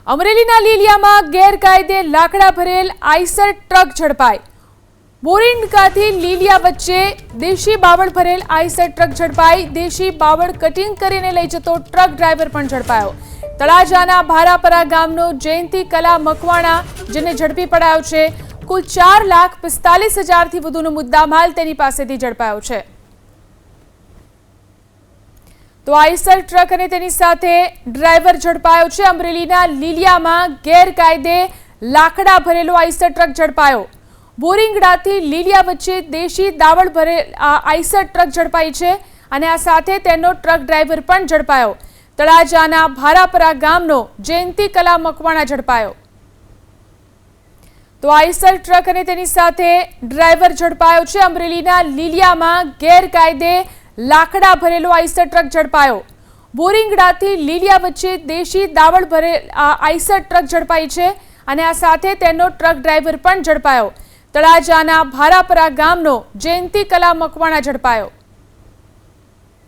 અમરેલીના લીલિયામાં ગેરકાયદે લાકડા ભરેલ આઈસર ટ્રક ઝડપાઈ। બોરીંડકાથી લીલિયા વચ્ચે દેશી બાવળ ભરેલ આઈસર ટ્રક ઝડપાઈ। દેશી બાવળ કટિંગ કરીને લઈ જતો ટ્રક ડ્રાઈવર પણ ઝડપાયો। તળાજાના ભારાપરા ગામનો જયંતિ કલા મકવાણા જેને ઝડપી પડાયો છે। કુલ 4,45,000 થી વધુનો મુદ્દામાલ તેની પાસેથી ઝડપાયો છે। तो आईसर ट्रक અને તેની સાથે ડ્રાઈવર ઝડપાયો છે। અમરેલીના લીલિયામાં ગેરકાયદે લાકડા ભરેલો આઈસર ટ્રક ઝડપાયો। બોરીંગડાથી લીલિયા વચ્ચે દેશી દાવળ ભરેલ આઈસર ટ્રક ઝડપાઈ છે અને આ સાથે તેનો ટ્રક ડ્રાઈવર પણ ઝડપાયો। તળાજાના ભારાપરા ગામનો જયંતિ કલા મકવાણા ઝડપાયો। તો આઈસર ટ્રક અને તેની સાથે ડ્રાઈવર ઝડપાયો છે। અમરેલીના લીલિયામાં ગેરકાયદે લાકડા ભરેલો આઈસર ટ્રક ઝડપાયો। બોરીંગડાથી લીલિયા વચ્ચે દેશી દાવળ ભરેલ આઈસર ટ્રક ઝડપાઈ છે અને આ સાથે તેનો ટ્રક ડ્રાઈવર પણ ઝડપાયો। તળાજાના ભારાપરા ગામનો જયંતિ કલા મકવાણા ઝડપાયો।